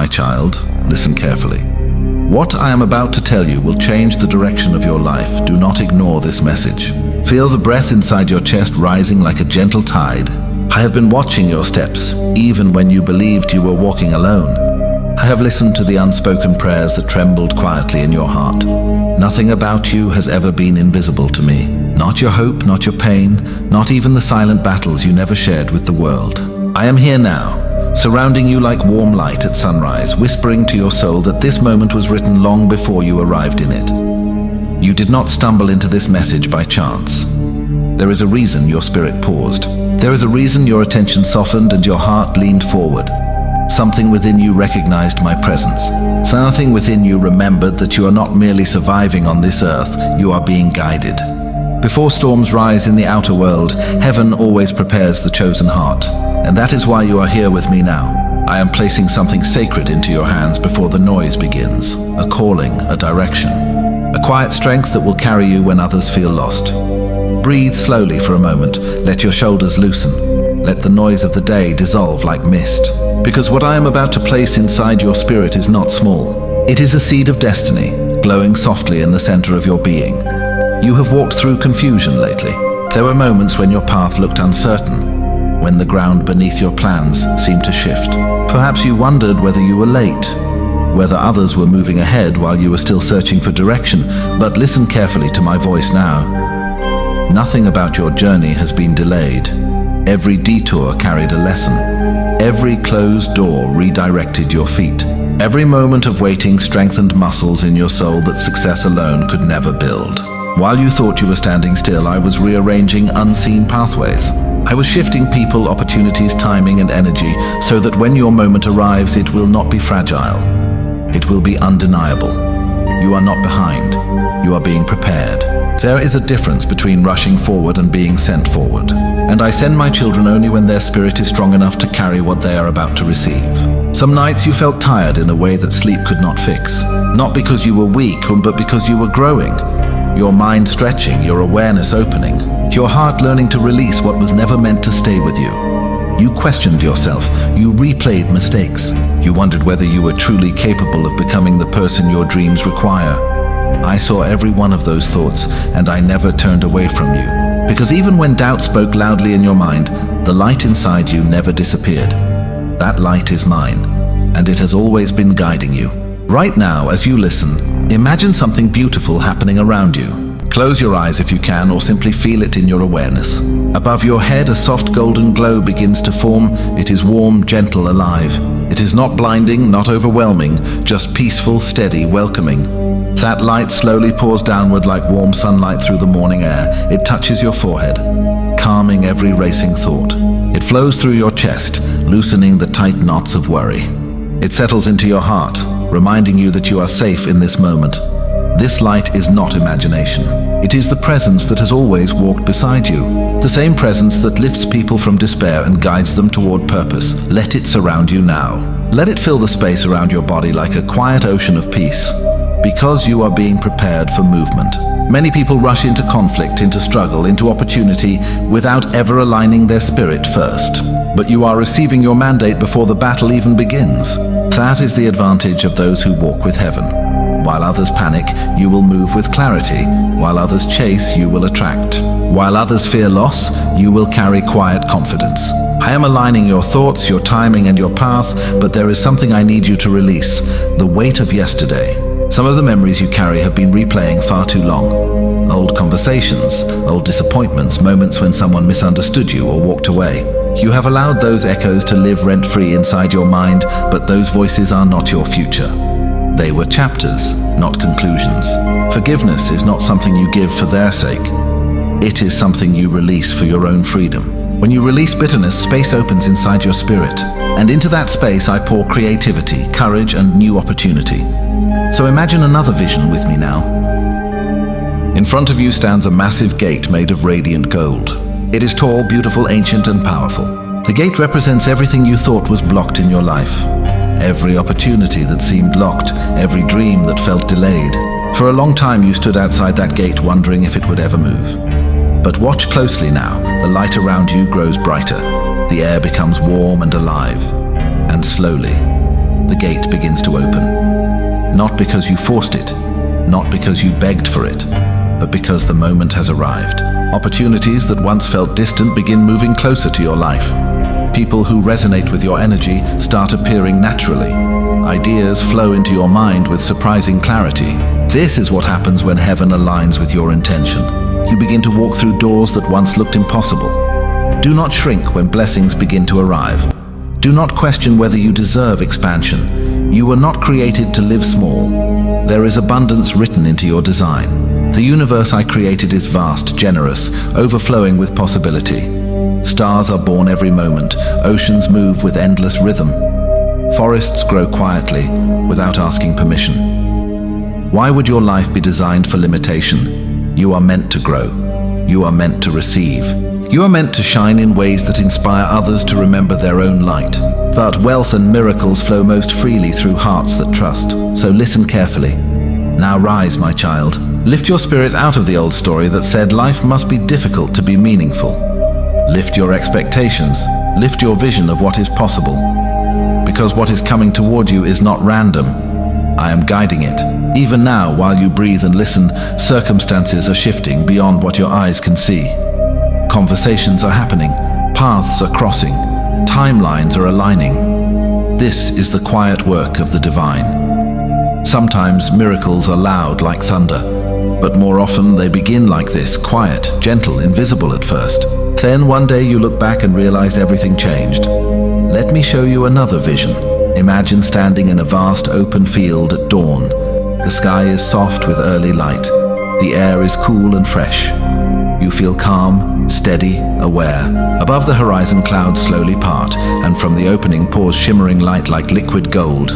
My child, listen carefully. What I am about to tell you will change the direction of your life. Do not ignore this message. Feel the breath inside your chest rising like a gentle tide. I have been watching your steps, even when you believed you were walking alone. I have listened to the unspoken prayers that trembled quietly in your heart. Nothing about you has ever been invisible to me. Not your hope, not your pain, not even the silent battles you never shared with the world. I am here now, surrounding you like warm light at sunrise, whispering to your soul that this moment was written long before you arrived in it. You did not stumble into this message by chance. There is a reason your spirit paused. There is a reason your attention softened and your heart leaned forward. Something within you recognized my presence. Something within you remembered that you are not merely surviving on this earth, you are being guided. Before storms rise in the outer world, heaven always prepares the chosen heart. And that is why you are here with me now. I am placing something sacred into your hands before the noise begins. A calling, a direction. A quiet strength that will carry you when others feel lost. Breathe slowly for a moment. Let your shoulders loosen. Let the noise of the day dissolve like mist. Because what I am about to place inside your spirit is not small. It is a seed of destiny, glowing softly in the center of your being. You have walked through confusion lately. There were moments when your path looked uncertain, when the ground beneath your plans seemed to shift. Perhaps you wondered whether you were late, whether others were moving ahead while you were still searching for direction. But listen carefully to my voice now. Nothing about your journey has been delayed. Every detour carried a lesson. Every closed door redirected your feet. Every moment of waiting strengthened muscles in your soul that success alone could never build. While you thought you were standing still, I was rearranging unseen pathways. I was shifting people, opportunities, timing, and energy so that when your moment arrives, it will not be fragile. It will be undeniable. You are not behind. You are being prepared. There is a difference between rushing forward and being sent forward. And I send my children only when their spirit is strong enough to carry what they are about to receive. Some nights you felt tired in a way that sleep could not fix. Not because you were weak, but because you were growing. Your mind stretching, your awareness opening, your heart learning to release what was never meant to stay with you. You questioned yourself, you replayed mistakes. You wondered whether you were truly capable of becoming the person your dreams require. I saw every one of those thoughts, and I never turned away from you. Because even when doubt spoke loudly in your mind, the light inside you never disappeared. That light is mine, and it has always been guiding you. Right now, as you listen, imagine something beautiful happening around you. Close your eyes if you can, or simply feel it in your awareness. Above your head, a soft golden glow begins to form. It is warm, gentle, alive. It is not blinding, not overwhelming, just peaceful, steady, welcoming. That light slowly pours downward like warm sunlight through the morning air. It touches your forehead, calming every racing thought. It flows through your chest, loosening the tight knots of worry. It settles into your heart, reminding you that you are safe in this moment. This light is not imagination. It is the presence that has always walked beside you. The same presence that lifts people from despair and guides them toward purpose. Let it surround you now. Let it fill the space around your body like a quiet ocean of peace. Because you are being prepared for movement. Many people rush into conflict, into struggle, into opportunity without ever aligning their spirit first. But you are receiving your mandate before the battle even begins. That is the advantage of those who walk with heaven. While others panic, you will move with clarity. While others chase, you will attract. While others fear loss, you will carry quiet confidence. I am aligning your thoughts, your timing, and your path, but there is something I need you to release: the weight of yesterday. Some of the memories you carry have been replaying far too long. Old conversations, old disappointments, moments when someone misunderstood you or walked away. You have allowed those echoes to live rent-free inside your mind, but those voices are not your future. They were chapters, not conclusions. Forgiveness is not something you give for their sake. It is something you release for your own freedom. When you release bitterness, space opens inside your spirit. And into that space I pour creativity, courage, and new opportunity. So imagine another vision with me now. In front of you stands a massive gate made of radiant gold. It is tall, beautiful, ancient, and powerful. The gate represents everything you thought was blocked in your life. Every opportunity that seemed locked, every dream that felt delayed. For a long time you stood outside that gate wondering if it would ever move. But watch closely now. The light around you grows brighter. The air becomes warm and alive. And slowly, the gate begins to open. Not because you forced it, not because you begged for it, but because the moment has arrived. Opportunities that once felt distant begin moving closer to your life. People who resonate with your energy start appearing naturally. Ideas flow into your mind with surprising clarity. This is what happens when heaven aligns with your intention. You begin to walk through doors that once looked impossible. Do not shrink when blessings begin to arrive. Do not question whether you deserve expansion. You were not created to live small. There is abundance written into your design. The universe I created is vast, generous, overflowing with possibility. Stars are born every moment. Oceans move with endless rhythm. Forests grow quietly, without asking permission. Why would your life be designed for limitation? You are meant to grow. You are meant to receive. You are meant to shine in ways that inspire others to remember their own light. But wealth and miracles flow most freely through hearts that trust. So listen carefully. Now rise, my child. Lift your spirit out of the old story that said life must be difficult to be meaningful. Lift your expectations. Lift your vision of what is possible. Because what is coming toward you is not random. I am guiding it. Even now, while you breathe and listen, circumstances are shifting beyond what your eyes can see. Conversations are happening, paths are crossing, timelines are aligning. This is the quiet work of the divine. Sometimes miracles are loud like thunder, but more often they begin like this, quiet, gentle, invisible at first. Then one day you look back and realize everything changed. Let me show you another vision. Imagine standing in a vast open field at dawn. The sky is soft with early light. The air is cool and fresh. You feel calm, steady, aware. Above the horizon, clouds slowly part, and from the opening pours shimmering light like liquid gold.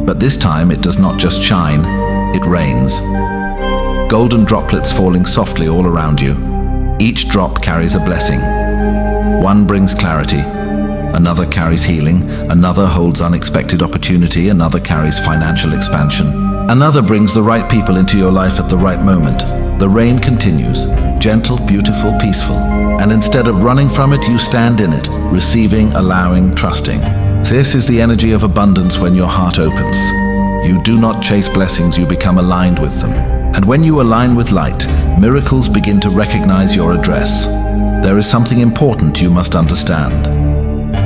But this time it does not just shine, it rains. Golden droplets falling softly all around you. Each drop carries a blessing. One brings clarity, another carries healing, another holds unexpected opportunity, another carries financial expansion. Another brings the right people into your life at the right moment. The rain continues, gentle, beautiful, peaceful. And instead of running from it, you stand in it, receiving, allowing, trusting. This is the energy of abundance when your heart opens. You do not chase blessings, you become aligned with them. And when you align with light, miracles begin to recognize your address. There is something important you must understand.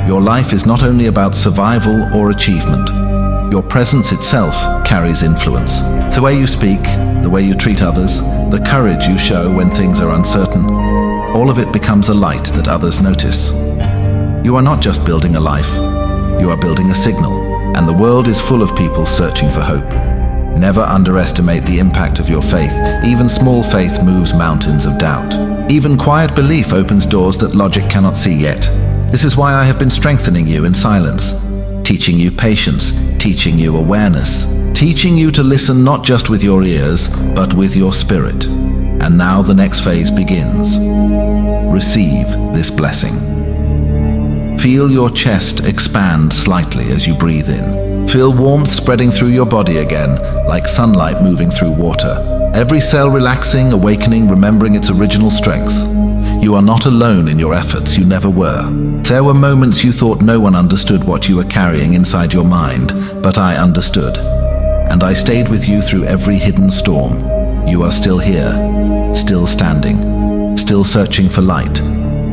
Your life is not only about survival or achievement. Your presence itself carries influence. The way you speak, the way you treat others, the courage you show when things are uncertain, all of it becomes a light that others notice. You are not just building a life, you are building a signal, and the world is full of people searching for hope. Never underestimate the impact of your faith. Even small faith moves mountains of doubt. Even quiet belief opens doors that logic cannot see yet. This is why I have been strengthening you in silence, teaching you patience, teaching you awareness, teaching you to listen not just with your ears, but with your spirit. And now the next phase begins. Receive this blessing. Feel your chest expand slightly as you breathe in. Feel warmth spreading through your body again, like sunlight moving through water. Every cell relaxing, awakening, remembering its original strength. You are not alone in your efforts, you never were. There were moments you thought no one understood what you were carrying inside your mind, but I understood. And I stayed with you through every hidden storm. You are still here, still standing, still searching for light.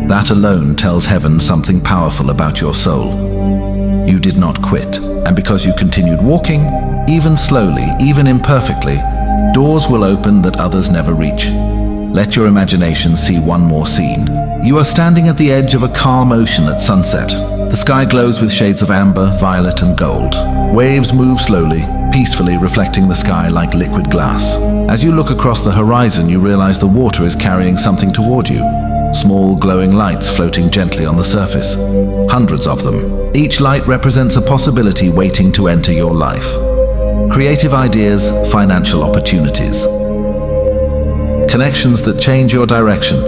That alone tells heaven something powerful about your soul. You did not quit, and because you continued walking, even slowly, even imperfectly, doors will open that others never reach. Let your imagination see one more scene. You are standing at the edge of a calm ocean at sunset. The sky glows with shades of amber, violet, and gold. Waves move slowly, peacefully reflecting the sky like liquid glass. As you look across the horizon, you realize the water is carrying something toward you. Small glowing lights floating gently on the surface. Hundreds of them. Each light represents a possibility waiting to enter your life. Creative ideas, financial opportunities. Connections that change your direction.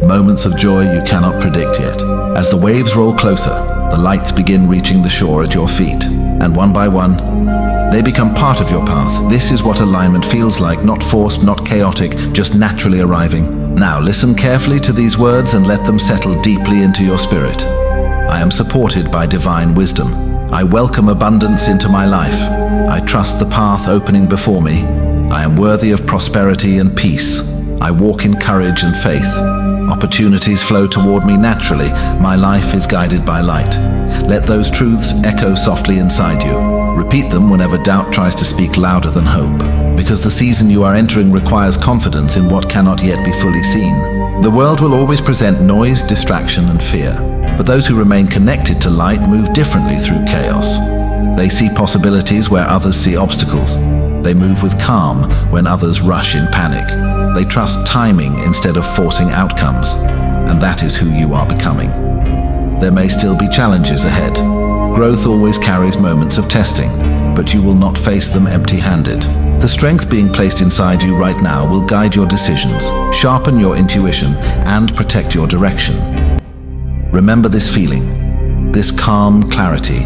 Moments of joy you cannot predict yet. As the waves roll closer, the lights begin reaching the shore at your feet. And one by one, they become part of your path. This is what alignment feels like, not forced, not chaotic, just naturally arriving. Now listen carefully to these words and let them settle deeply into your spirit. I am supported by divine wisdom. I welcome abundance into my life. I trust the path opening before me. I am worthy of prosperity and peace. I walk in courage and faith. Opportunities flow toward me naturally. My life is guided by light. Let those truths echo softly inside you. Repeat them whenever doubt tries to speak louder than hope, because the season you are entering requires confidence in what cannot yet be fully seen. The world will always present noise, distraction, and fear, but those who remain connected to light move differently through chaos. They see possibilities where others see obstacles. They move with calm when others rush in panic. They trust timing instead of forcing outcomes, and that is who you are becoming. There may still be challenges ahead. Growth always carries moments of testing, but you will not face them empty-handed. The strength being placed inside you right now will guide your decisions, sharpen your intuition, and protect your direction. Remember this feeling, this calm clarity,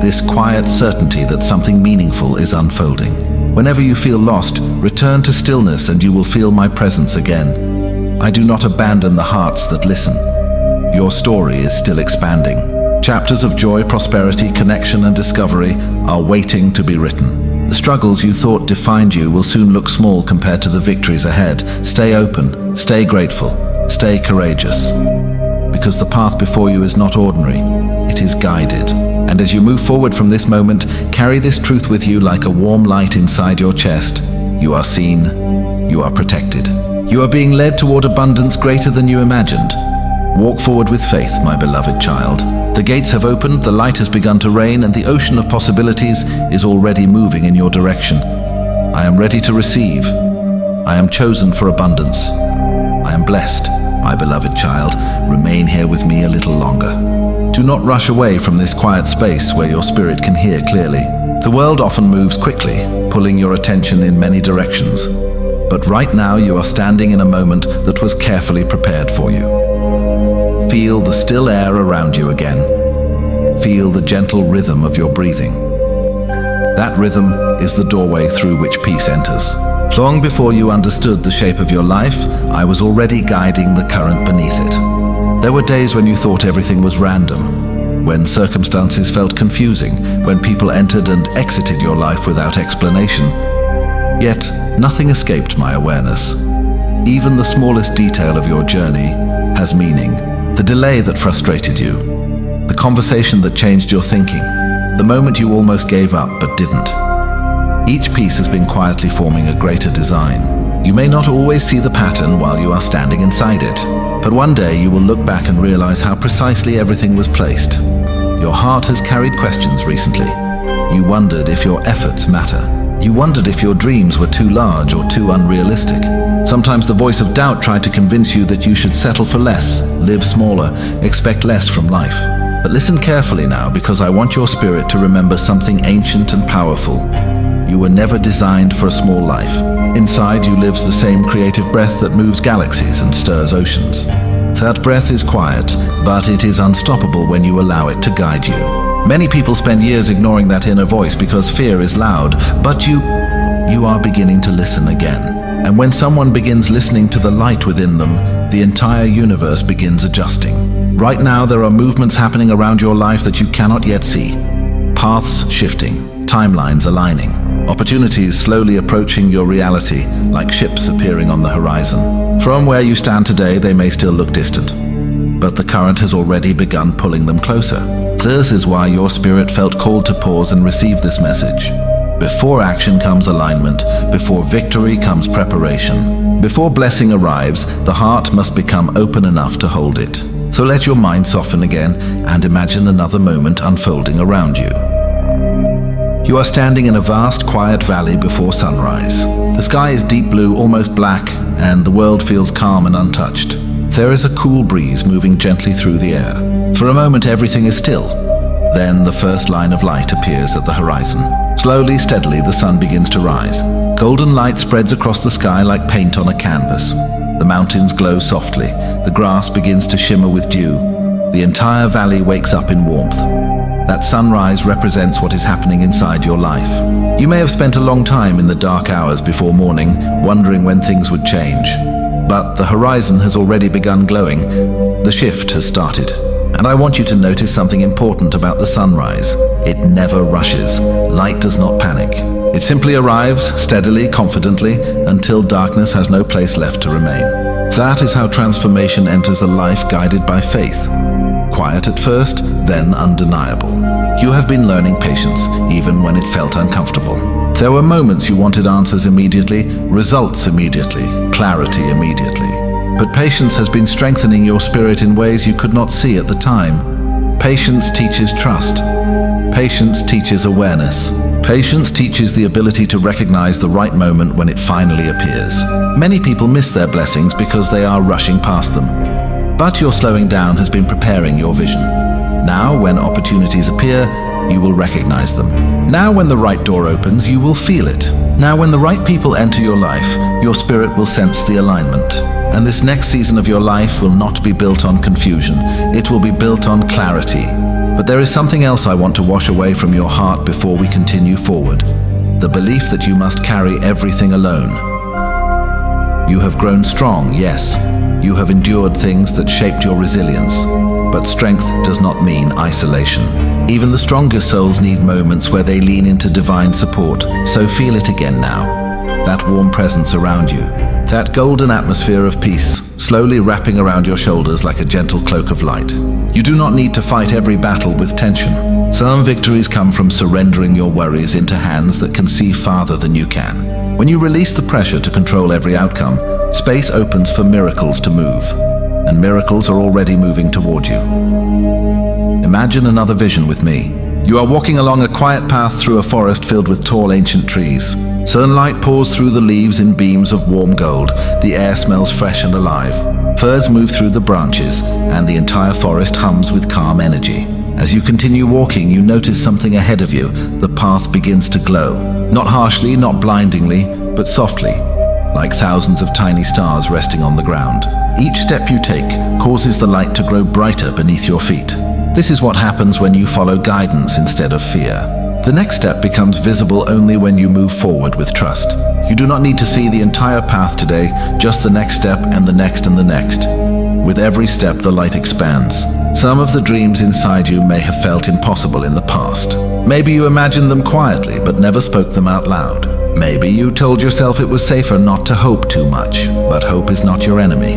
this quiet certainty that something meaningful is unfolding. Whenever you feel lost, return to stillness and you will feel my presence again. I do not abandon the hearts that listen. Your story is still expanding. Chapters of joy, prosperity, connection, and discovery are waiting to be written. The struggles you thought defined you will soon look small compared to the victories ahead. Stay open, stay grateful, stay courageous. Because the path before you is not ordinary, it is guided. And as you move forward from this moment, carry this truth with you like a warm light inside your chest. You are seen, you are protected. You are being led toward abundance greater than you imagined. Walk forward with faith, my beloved child. The gates have opened, the light has begun to reign, and the ocean of possibilities is already moving in your direction. I am ready to receive. I am chosen for abundance. I am blessed, my beloved child. Remain here with me a little longer. Do not rush away from this quiet space where your spirit can hear clearly. The world often moves quickly, pulling your attention in many directions. But right now you are standing in a moment that was carefully prepared for you. Feel the still air around you again. Feel the gentle rhythm of your breathing. That rhythm is the doorway through which peace enters. Long before you understood the shape of your life, I was already guiding the current beneath it. There were days when you thought everything was random, when circumstances felt confusing, when people entered and exited your life without explanation. Yet, nothing escaped my awareness. Even the smallest detail of your journey has meaning. The delay that frustrated you, the conversation that changed your thinking, the moment you almost gave up but didn't. Each piece has been quietly forming a greater design. You may not always see the pattern while you are standing inside it, but one day you will look back and realize how precisely everything was placed. Your heart has carried questions recently. You wondered if your efforts matter. You wondered if your dreams were too large or too unrealistic. Sometimes the voice of doubt tried to convince you that you should settle for less, live smaller, expect less from life. But listen carefully now, because I want your spirit to remember something ancient and powerful. You were never designed for a small life. Inside you lives the same creative breath that moves galaxies and stirs oceans. That breath is quiet, but it is unstoppable when you allow it to guide you. Many people spend years ignoring that inner voice because fear is loud, but you are beginning to listen again. And when someone begins listening to the light within them, the entire universe begins adjusting. Right now there are movements happening around your life that you cannot yet see. Paths shifting, timelines aligning, opportunities slowly approaching your reality like ships appearing on the horizon. From where you stand today, they may still look distant, but the current has already begun pulling them closer. This is why your spirit felt called to pause and receive this message. Before action comes alignment, before victory comes preparation. Before blessing arrives, the heart must become open enough to hold it. So let your mind soften again and imagine another moment unfolding around you. You are standing in a vast, quiet valley before sunrise. The sky is deep blue, almost black, and the world feels calm and untouched. There is a cool breeze moving gently through the air. For a moment, everything is still. Then the first line of light appears at the horizon. Slowly, steadily, the sun begins to rise. Golden light spreads across the sky like paint on a canvas. The mountains glow softly. The grass begins to shimmer with dew. The entire valley wakes up in warmth. That sunrise represents what is happening inside your life. You may have spent a long time in the dark hours before morning, wondering when things would change. But the horizon has already begun glowing. The shift has started. And I want you to notice something important about the sunrise. It never rushes. Light does not panic. It simply arrives, steadily, confidently, until darkness has no place left to remain. That is how transformation enters a life guided by faith. Quiet at first, then undeniable. You have been learning patience, even when it felt uncomfortable. There were moments you wanted answers immediately, results immediately, clarity immediately. But patience has been strengthening your spirit in ways you could not see at the time. Patience teaches trust. Patience teaches awareness. Patience teaches the ability to recognize the right moment when it finally appears. Many people miss their blessings because they are rushing past them. But your slowing down has been preparing your vision. Now, when opportunities appear, you will recognize them. Now, when the right door opens, you will feel it. Now, when the right people enter your life, your spirit will sense the alignment. And this next season of your life will not be built on confusion. It will be built on clarity. But there is something else I want to wash away from your heart before we continue forward. The belief that you must carry everything alone. You have grown strong, yes. You have endured things that shaped your resilience. But strength does not mean isolation. Even the strongest souls need moments where they lean into divine support. So feel it again now. That warm presence around you. That golden atmosphere of peace, slowly wrapping around your shoulders like a gentle cloak of light. You do not need to fight every battle with tension. Some victories come from surrendering your worries into hands that can see farther than you can. When you release the pressure to control every outcome, space opens for miracles to move. And miracles are already moving toward you. Imagine another vision with me. You are walking along a quiet path through a forest filled with tall ancient trees. Sunlight pours through the leaves in beams of warm gold. The air smells fresh and alive. Firs move through the branches, and the entire forest hums with calm energy. As you continue walking, you notice something ahead of you. The path begins to glow. Not harshly, not blindingly, but softly, like thousands of tiny stars resting on the ground. Each step you take causes the light to grow brighter beneath your feet. This is what happens when you follow guidance instead of fear. The next step becomes visible only when you move forward with trust. You do not need to see the entire path today, just the next step and the next and the next. With every step, the light expands. Some of the dreams inside you may have felt impossible in the past. Maybe you imagined them quietly, but never spoke them out loud. Maybe you told yourself it was safer not to hope too much, but hope is not your enemy.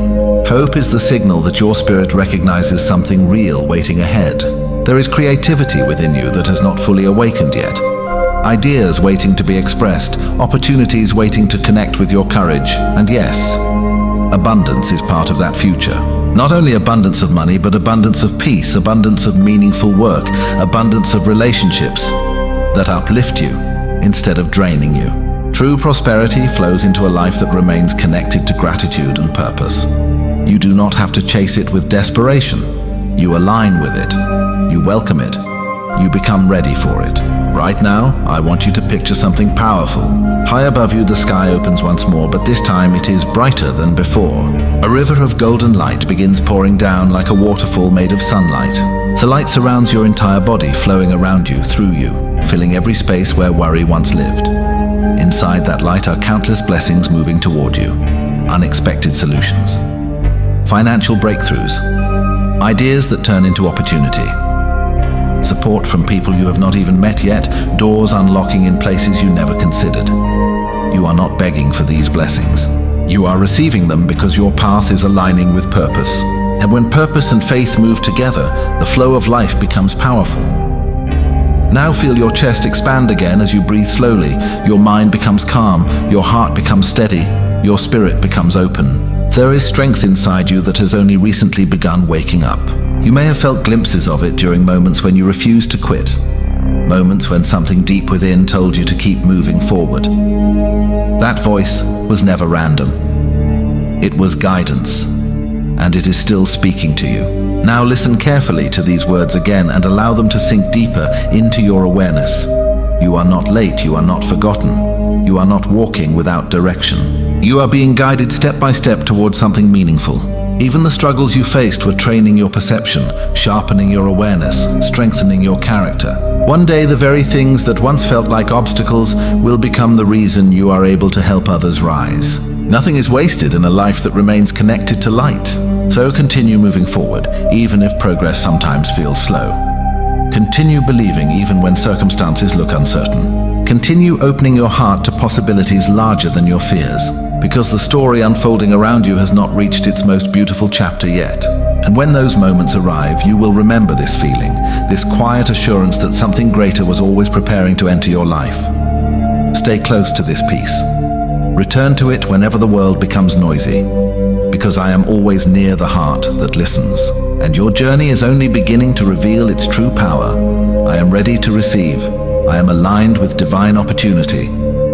Hope is the signal that your spirit recognizes something real waiting ahead. There is creativity within you that has not fully awakened yet. Ideas waiting to be expressed, opportunities waiting to connect with your courage, and yes, abundance is part of that future. Not only abundance of money, but abundance of peace, abundance of meaningful work, abundance of relationships that uplift you instead of draining you. True prosperity flows into a life that remains connected to gratitude and purpose. You do not have to chase it with desperation. You align with it. You welcome it. You become ready for it. Right now, I want you to picture something powerful. High above you, the sky opens once more, but this time it is brighter than before. A river of golden light begins pouring down like a waterfall made of sunlight. The light surrounds your entire body, flowing around you, through you, filling every space where worry once lived. Inside that light are countless blessings moving toward you. Unexpected solutions. Financial breakthroughs. Ideas that turn into opportunity. Support from people you have not even met yet, doors unlocking in places you never considered. You are not begging for these blessings. You are receiving them because your path is aligning with purpose. And when purpose and faith move together, the flow of life becomes powerful. Now feel your chest expand again as you breathe slowly. Your mind becomes calm, your heart becomes steady, your spirit becomes open. There is strength inside you that has only recently begun waking up. You may have felt glimpses of it during moments when you refused to quit. Moments when something deep within told you to keep moving forward. That voice was never random. It was guidance, and it is still speaking to you. Now listen carefully to these words again and allow them to sink deeper into your awareness. You are not late, you are not forgotten. You are not walking without direction. You are being guided step by step towards something meaningful. Even the struggles you faced were training your perception, sharpening your awareness, strengthening your character. One day, the very things that once felt like obstacles will become the reason you are able to help others rise. Nothing is wasted in a life that remains connected to light. So continue moving forward, even if progress sometimes feels slow. Continue believing even when circumstances look uncertain. Continue opening your heart to possibilities larger than your fears, because the story unfolding around you has not reached its most beautiful chapter yet. And when those moments arrive, you will remember this feeling, this quiet assurance that something greater was always preparing to enter your life. Stay close to this peace. Return to it whenever the world becomes noisy, because I am always near the heart that listens, and your journey is only beginning to reveal its true power. I am ready to receive. I am aligned with divine opportunity.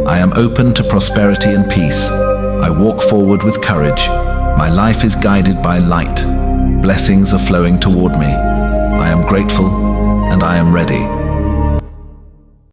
I am open to prosperity and peace. I walk forward with courage. My life is guided by light. Blessings are flowing toward me. I am grateful and I am ready.